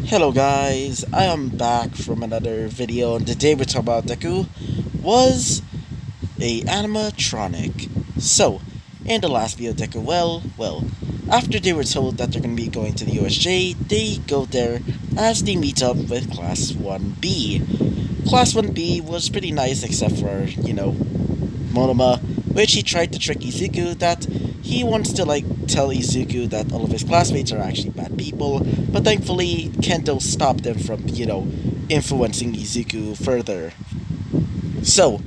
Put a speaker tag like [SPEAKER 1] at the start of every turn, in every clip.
[SPEAKER 1] Hello guys, I am back from another video and today we're talking about deku was a animatronic. So, in the last video deku, after they were told that they're going to be going to the USJ, they go there as they meet up with Class 1B. Class 1B was pretty nice except for, Monoma, which he tried to trick Izuku that he wants to tell Izuku that all of his classmates are actually bad people, but thankfully Kendo stopped him from, influencing Izuku further. So,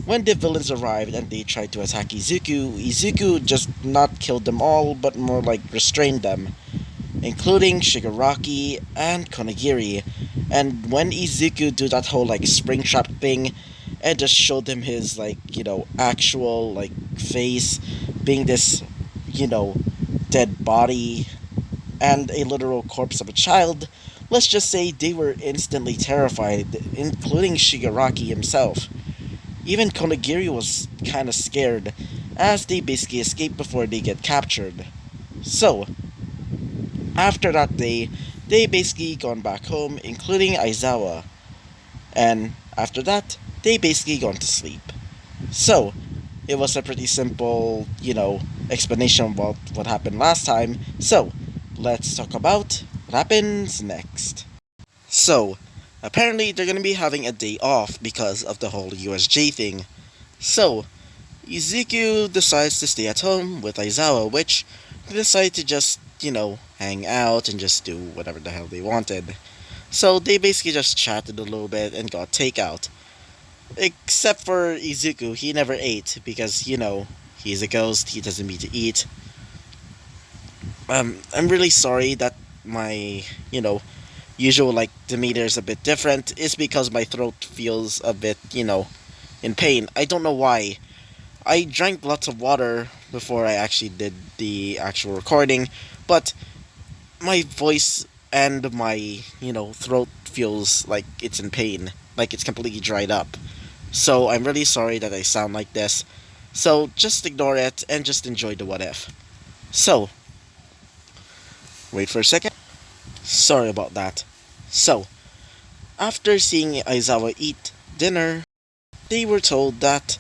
[SPEAKER 1] when the villains arrived and they tried to attack Izuku just not killed them all, but more like restrained them, including Shigaraki and Konagiri. And when Izuku do that whole spring trap thing, and just showed him his actual face, being this dead body and a literal corpse of a child, let's just say they were instantly terrified, including Shigaraki himself. Even Konagiri was kinda scared, as they basically escape before they get captured. So, after that day, they basically gone back home, including Izawa. And after that, they basically gone to sleep. So, it was a pretty simple, explanation about what happened last time. So, let's talk about what happens next. So, apparently they're gonna be having a day off because of the whole USJ thing. So, Izuku decides to stay at home with Aizawa, which they decide to just, hang out and just do whatever the hell they wanted. So they basically just chatted a little bit and got takeout. Except for Izuku, he never ate because, he's a ghost, he doesn't need to eat. I'm really sorry that my, usual demeanor is a bit different. It's because my throat feels a bit, in pain. I don't know why. I drank lots of water before I actually did the actual recording, but my voice and my, throat feels like it's in pain, like it's completely dried up. So I'm really sorry that I sound like this. So just ignore it and just enjoy the what if. So, wait for a second. Sorry about that. So, after seeing Aizawa eat dinner, they were told that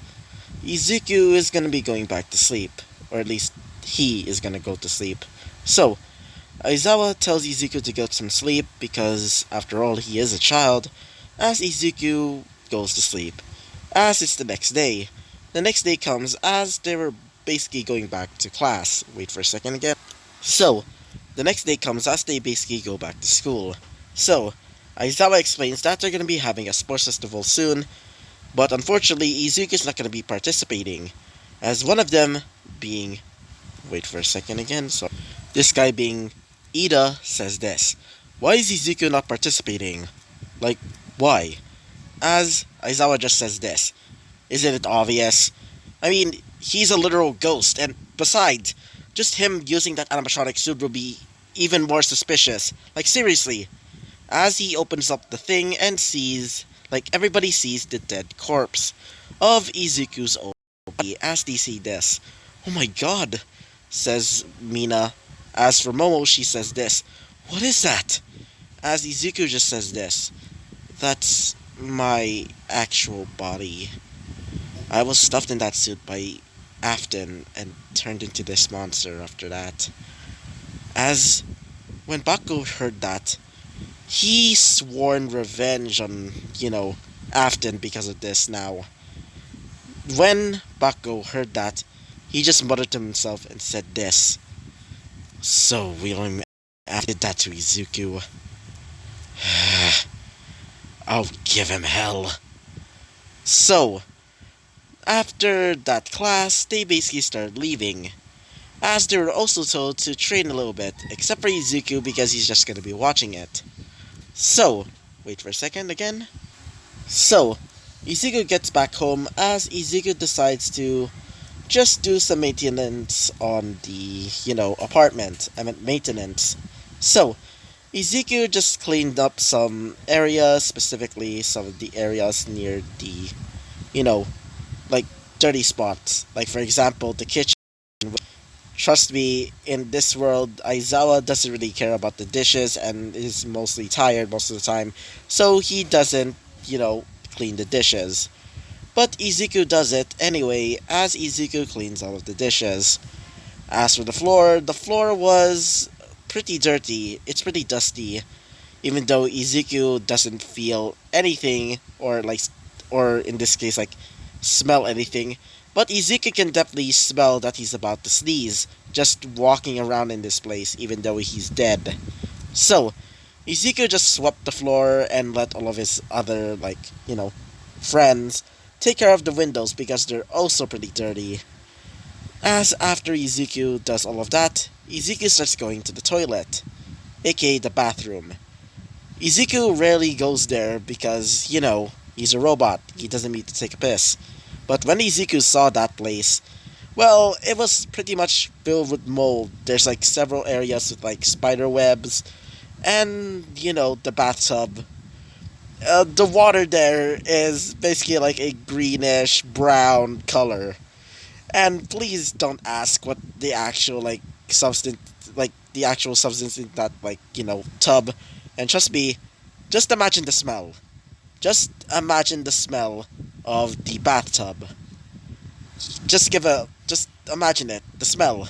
[SPEAKER 1] Izuku is gonna be going back to sleep, or at least he is gonna go to sleep. So, Aizawa tells Izuku to get some sleep because, after all, he is a child, as Izuku goes to sleep. As it's the next day. The next day comes as they were basically going back to class. Wait for a second again. So, the next day comes as they basically go back to school. So, Aizawa explains that they're going to be having a sports festival soon, but unfortunately, Izuku's not going to be participating, as one of them being. Wait for a second again. So, this guy being Ida says this. Why is Izuku not participating? Like, why? As Aizawa just says this. Isn't it obvious? I mean, he's a literal ghost, and besides, just him using that animatronic suit will be even more suspicious. Like, seriously. As he opens up the thing and sees, everybody sees the dead corpse of Izuku's old body as they see this. Oh my god, says Mina. As for Momo, she says this. What is that? As Izuku just says this. That's my actual body. I was stuffed in that suit by Afton and turned into this monster after that. As when Bakugo heard that, he sworn revenge on, Afton because of this now. When Bakugo heard that, he just muttered to himself and said this. So William did that to Izuku. I'll give him hell. So, after that class, they basically started leaving. As they were also told to train a little bit, except for Izuku because he's just gonna be watching it. So, wait for a second again. So, Izuku gets back home as Izuku decides to just do some maintenance on the, apartment. I meant maintenance. So, Izuku just cleaned up some areas, specifically some of the areas near the, you know, dirty spots. Like, for example, the kitchen, Trust me, in this world, Aizawa doesn't really care about the dishes and is mostly tired most of the time, so he doesn't, clean the dishes. But Izuku does it anyway, as Izuku cleans all of the dishes. As for the floor was pretty dirty. It's pretty dusty, even though Izuku doesn't feel anything or in this case like smell anything. But Izuku can definitely smell that he's about to sneeze just walking around in this place, even though he's dead. So Izuku just swept the floor and let all of his other friends take care of the windows because they're also pretty dirty. As after Izuku does all of that, Izuku starts going to the toilet, aka the bathroom. Izuku rarely goes there because, he's a robot. He doesn't need to take a piss. But when Izuku saw that place, well, it was pretty much filled with mold. There's like several areas with like spider webs, and, the bathtub. The water there is basically like a greenish brown color. And please don't ask what the actual substance in that tub. And trust me, just imagine the smell. Just imagine the smell of the bathtub. Just imagine it. The smell.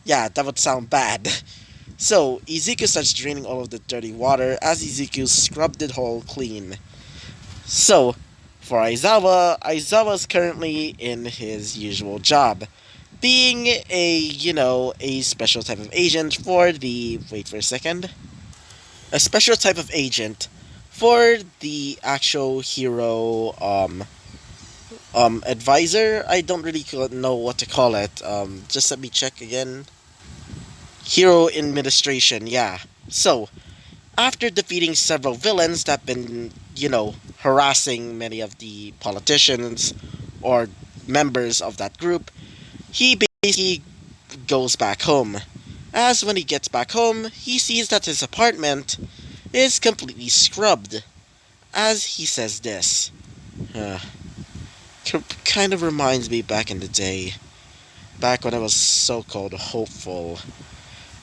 [SPEAKER 1] Yeah, that would sound bad. So Izuku starts draining all of the dirty water as Izuku scrubbed it whole clean. So, for Aizawa's currently in his usual job, being a special type of agent for the. Wait for a second. A special type of agent for the actual hero, advisor. I don't really know what to call it. Just let me check again. Hero administration, yeah. So, after defeating several villains that have been, harassing many of the politicians or members of that group, he basically goes back home. As when he gets back home, he sees that his apartment is completely scrubbed. As he says this, uh, kind of reminds me back in the day, back when I was so-called hopeful.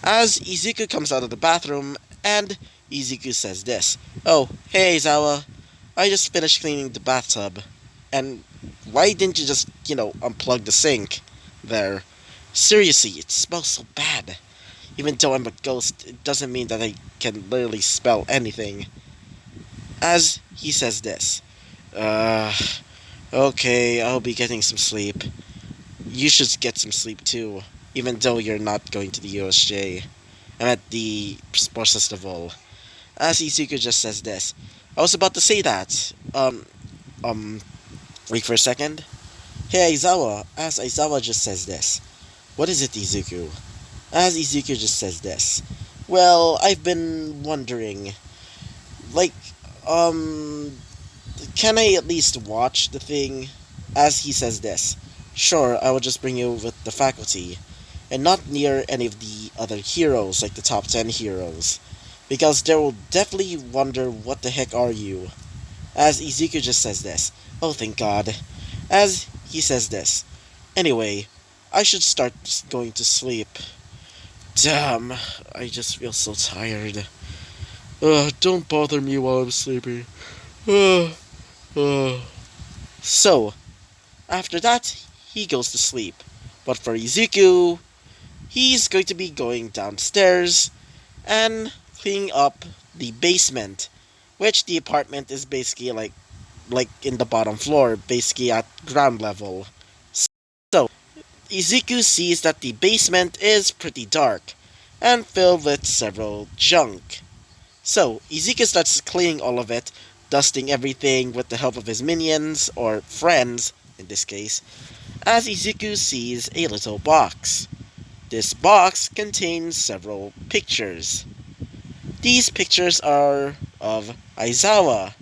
[SPEAKER 1] As Izuku comes out of the bathroom, and Izuku says this, "Oh, hey Izawa, I just finished cleaning the bathtub. And why didn't you just, unplug the sink there? Seriously, it smells so bad. Even though I'm a ghost, it doesn't mean that I can literally smell anything." As he says this, uh, okay, I'll be getting some sleep. You should get some sleep too, even though you're not going to the USJ. I'm at the sports festival. As Izuku just says this, I was about to say that. Um, wait for a second. Hey Aizawa, as Aizawa just says this. What is it, Izuku? As Izuku just says this. Well, I've been wondering, like, um, can I at least watch the thing? As he says this. Sure, I will just bring you with the faculty, and not near any of the other heroes, like the top 10 heroes, because they will definitely wonder what the heck are you. As Izuku just says this. Oh, thank God. As he says this. Anyway, I should start going to sleep. Damn, I just feel so tired. Don't bother me while I'm sleeping. Uh, uh. So, after that, he goes to sleep. But for Izuku, he's going to be going downstairs and cleaning up the basement, which the apartment is basically like in the bottom floor, basically at ground level. So, Izuku sees that the basement is pretty dark and filled with several junk. So, Izuku starts cleaning all of it, dusting everything with the help of his minions, or friends, in this case, as Izuku sees a little box. This box contains several pictures. These pictures are of Aizawa.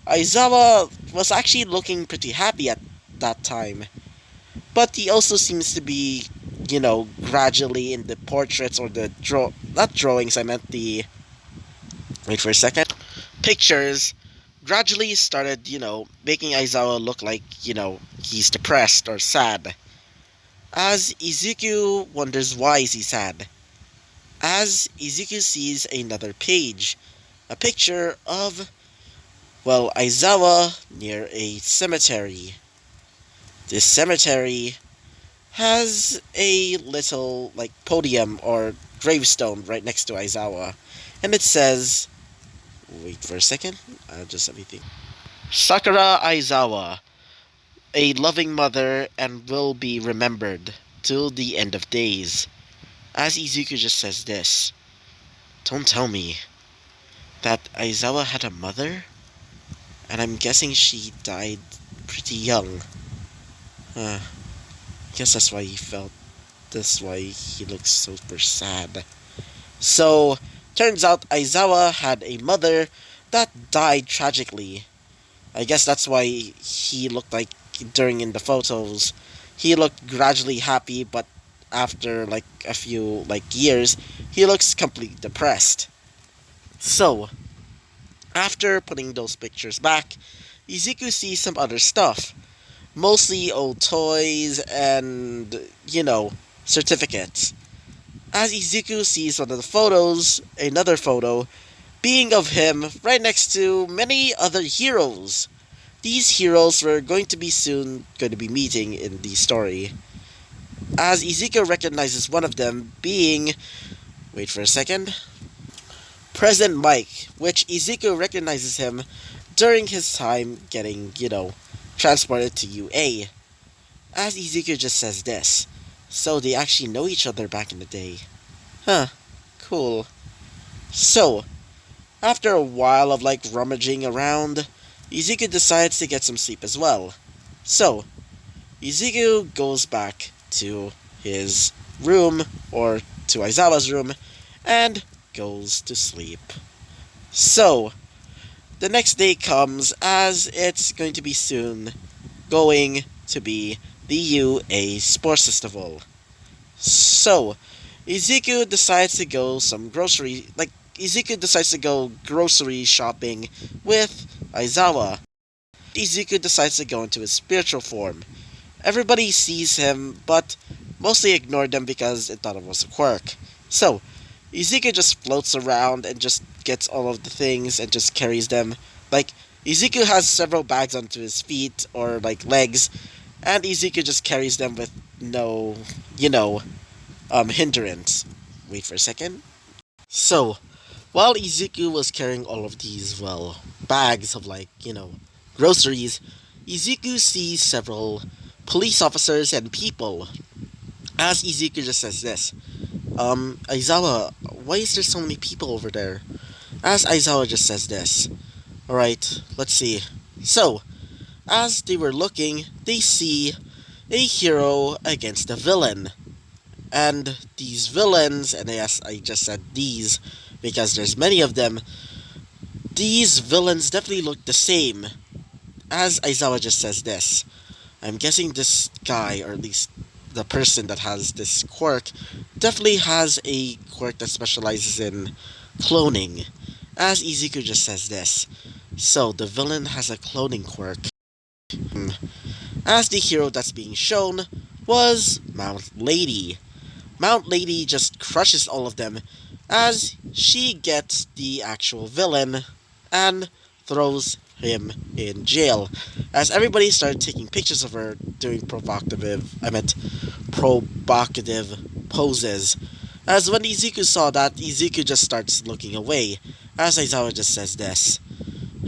[SPEAKER 1] Aizawa was actually looking pretty happy at that time, but he also seems to be, gradually in the portraits or the not drawings, I meant the, wait for a second, pictures, gradually started, making Aizawa look like, he's depressed or sad. As Izuku wonders why is he sad. As Izuku sees another page, a picture of, well, Izawa near a cemetery. This cemetery has a little, like, podium or gravestone right next to Aizawa. And it says, wait for a second, just let me think. Sakura Aizawa, a loving mother and will be remembered till the end of days. As Izuku just says this, don't tell me that Aizawa had a mother? And I'm guessing she died pretty young. I guess that's why he looks super sad. So, turns out Aizawa had a mother that died tragically. I guess that's why he looked like, during in the photos, he looked gradually happy, but after like a few like years, he looks completely depressed. So, after putting those pictures back, Izuku sees some other stuff. Mostly old toys and, certificates. As Izuku sees one of the photos, another photo, being of him right next to many other heroes. These heroes were going to be meeting in the story. As Izuku recognizes one of them being, wait for a second, President Mike, which Izuku recognizes him during his time getting, transported to UA. As Izuku just says this, so they actually know each other back in the day. Huh, cool. So, after a while of like rummaging around, Izuku decides to get some sleep as well. So, Izuku goes back to his room, or to Aizawa's room, and goes to sleep. So, the next day comes as it's going to be soon going to be the UA Sports Festival. So, Izuku decides to go grocery shopping with Aizawa. Izuku decides to go into his spiritual form. Everybody sees him, but mostly ignored him because it thought it was a quirk. So, Izuku just floats around and just gets all of the things and just carries them. Like, Izuku has several bags onto his feet or, like, legs, and Izuku just carries them with no, hindrance. Wait for a second. So, while Izuku was carrying all of these, well, bags of, like, groceries, Izuku sees several police officers and people. As Izuku just says this, Aizawa, why is there so many people over there? As Aizawa just says this, alright, let's see. So, as they were looking, they see a hero against a villain. And these villains, and yes, I just said these because there's many of them, these villains definitely look the same. As Aizawa just says this, I'm guessing this guy, or at least the person that has this quirk, definitely has a quirk that specializes in cloning. As Izuku just says this, so the villain has a cloning quirk. As the hero that's being shown was Mount Lady. Mount Lady just crushes all of them as she gets the actual villain and throws him in jail. As everybody started taking pictures of her doing provocative poses. As when Izuku saw that, Izuku just starts looking away. As Aizawa just says this,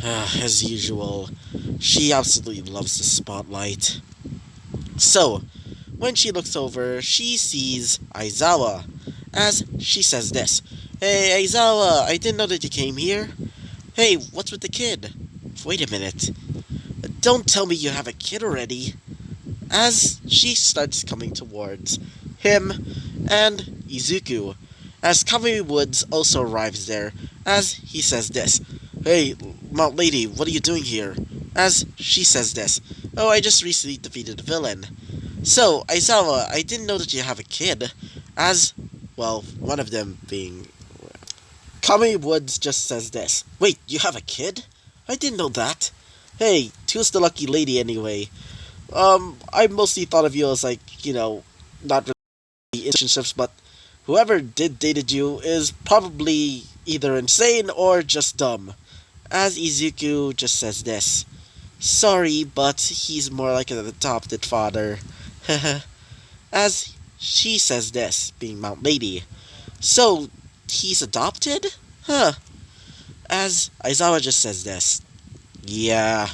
[SPEAKER 1] as usual, she absolutely loves the spotlight. So, when she looks over, she sees Aizawa, as she says this, Hey Aizawa, I didn't know that you came here. Hey, what's with the kid? Wait a minute. Don't tell me you have a kid already. As she starts coming towards him and Izuku, as Kami Woods also arrives there, as he says this, Hey, Mount Lady, what are you doing here? As she says this, Oh, I just recently defeated a villain. So, Aizawa, I didn't know that you have a kid. As, well, one of them being... Kami Woods just says this, Wait, you have a kid? I didn't know that. Hey, who's the lucky lady anyway? I mostly thought of you as, like, not really in relationships, but whoever did dated you is probably either insane or just dumb. As Izuku just says this. Sorry, but he's more like an adopted father. As she says this, being Mount Lady. So, he's adopted? Huh. As Aizawa just says this. Yeah,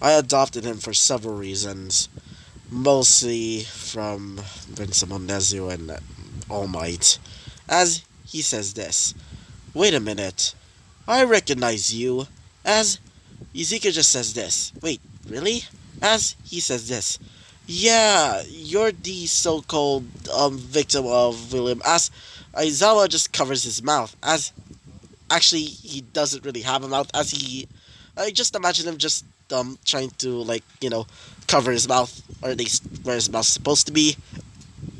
[SPEAKER 1] I adopted him for several reasons. Mostly from Vince and All Might. As he says this. Wait a minute. I recognize you. As Ezekiel just says this. Wait, really? As he says this. Yeah, you're the so-called victim of William. As Aizawa just covers his mouth. As actually he doesn't really have a mouth. As I just imagine him just trying to cover his mouth, or at least where his mouth's supposed to be.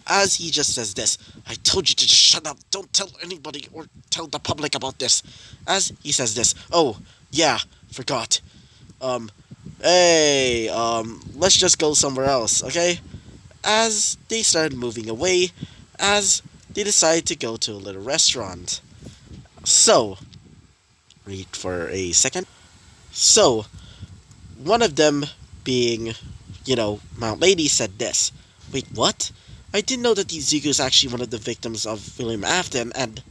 [SPEAKER 1] As he just says this. I told you to just shut up. Don't tell anybody or tell the public about this. As he says this. Oh, yeah, forgot. Hey, let's just go somewhere else, okay? As they started moving away, as they decided to go to a little restaurant. So, wait for a second. So, one of them being, Mount Lady said this. Wait, what? I didn't know that Izuku is actually one of the victims of William Afton, and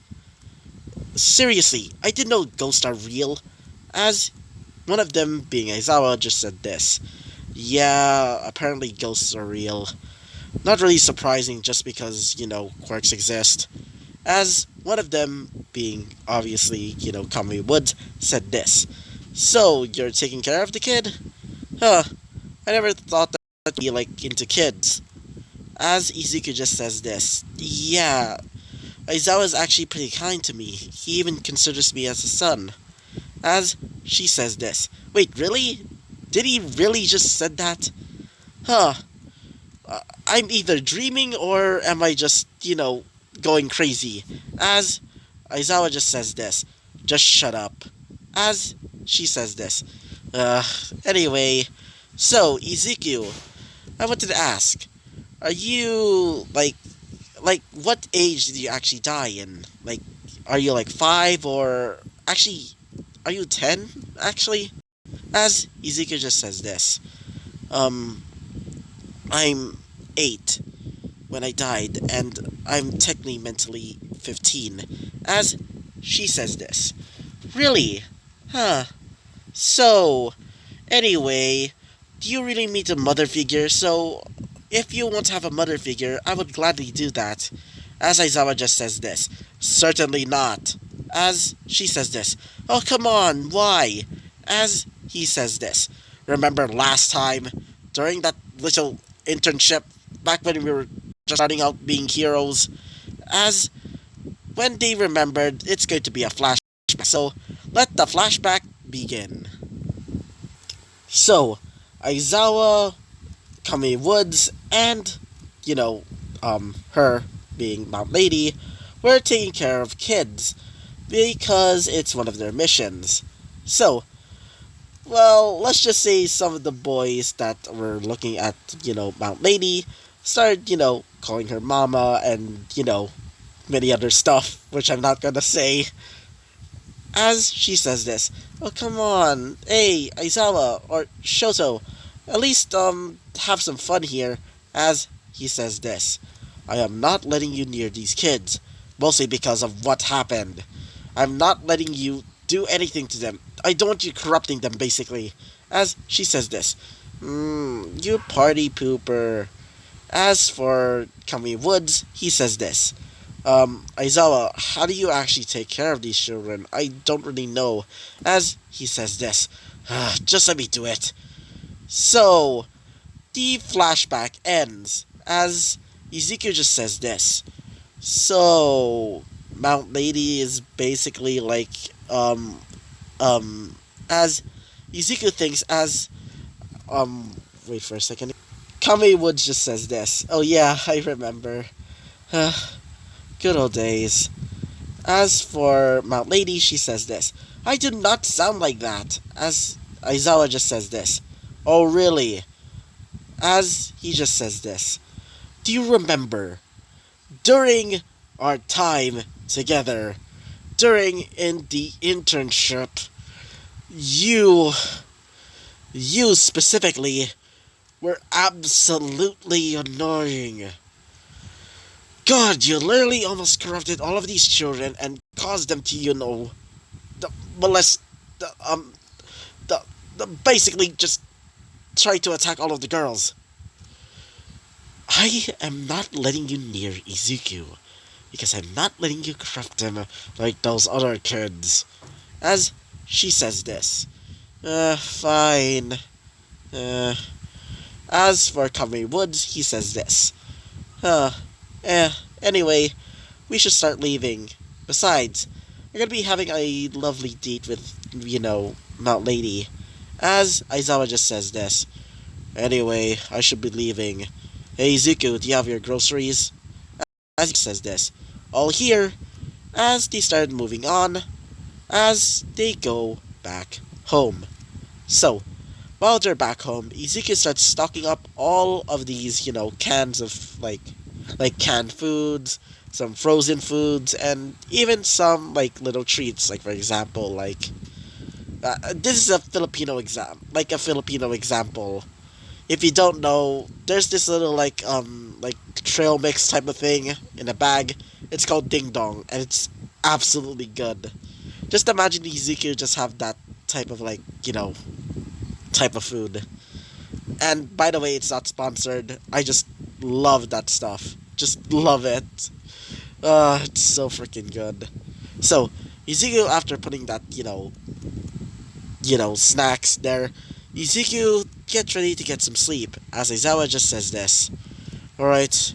[SPEAKER 1] seriously, I didn't know ghosts are real. As one of them, being Aizawa, just said this. Yeah, apparently ghosts are real. Not really surprising just because, quirks exist. As one of them, being obviously, Kami Woods, said this. So, you're taking care of the kid? Huh, I never thought that would be, into kids. As Izuku just says this. Yeah, Aizawa's actually pretty kind to me. He even considers me as a son. As she says this. Wait, really? Did he really just said that? Huh. I'm either dreaming or am I just, going crazy? As Aizawa just says this. Just shut up. As she says this. Anyway. So, Izuku, I wanted to ask. Are you, what age did you actually die in? Are you, 5 or... Actually... Are you 10, actually? As Ezekiel just says this. I'm 8 when I died, and I'm technically mentally 15. As she says this. Really? Huh. So, anyway, do you really need a mother figure? So, if you want to have a mother figure, I would gladly do that. As Aizawa just says this. Certainly not. As she says this. Oh, come on, why? As he says this. Remember last time, during that little internship, back when we were just starting out being heroes, as when they remembered, it's going to be a flashback. So, let the flashback begin. So, Aizawa, Kami Woods, and, her, being Mount Lady, were taking care of kids, because it's one of their missions. So, well, let's just say some of the boys that were looking at, Mount Lady started, calling her mama and, many other stuff, which I'm not gonna say. As she says this, oh, come on, hey, Aizawa, or Shoto, at least, have some fun here. As he says this, I am not letting you near these kids, mostly because of what happened. I'm not letting you do anything to them. I don't want you corrupting them, basically. As she says this. You party pooper. As for Kami Woods, he says this. Aizawa, how do you actually take care of these children? I don't really know. As he says this. Just let me do it. So, the flashback ends. As Ezekiel just says this. So, Mount Lady is basically as Ezekiel thinks wait for a second. Kame Woods just says this. Oh yeah, I remember. Good old days. As for Mount Lady, she says this. I do not sound like that. As Aizawa just says this. Oh really? As he just says this. do you remember during our time together, during in the internship, you, you specifically, were absolutely annoying. God, you literally almost corrupted all of these children and caused them to, the, molest, the, the, basically just try to attack all of the girls. I am not letting you near Izuku, because I'm not letting you corrupt him like those other kids. As she says this. Fine. Uh, as for Kame Woods, he says this. Uh, eh, anyway, we should start leaving. Besides, we're gonna be having a lovely date with, Mount Lady. As Aizawa just says this. Anyway, I should be leaving. Hey Zuko, do you have your groceries? As he says this. All here. As they started moving on. As they go back home. So, while they're back home, Izuku starts stocking up all of these, cans of, like canned foods, some frozen foods, and even some, little treats, like, for example, this is a Filipino example. If you don't know, there's this little, trail mix type of thing in a bag. It's called Ding Dong, and it's absolutely good. Just imagine Izuku just have that type of, type of food. And by the way, it's not sponsored. I just love that stuff. Just love it. It's so freaking good. So, Izuku, after putting that, snacks there, Izuku gets ready to get some sleep, as Aizawa just says this. Alright,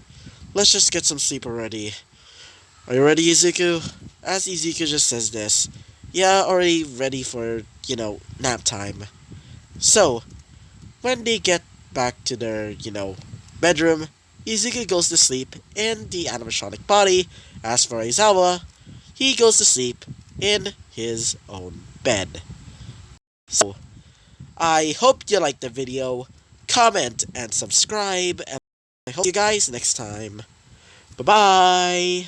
[SPEAKER 1] let's just get some sleep already. Are you ready, Izuku? As Izuku just says this. Yeah, already ready for, nap time. So, when they get back to their, bedroom, Izuku goes to sleep in the animatronic body. As for Aizawa, he goes to sleep in his own bed. So, I hope you liked the video. Comment and subscribe, and I hope you guys next time. Bye-bye!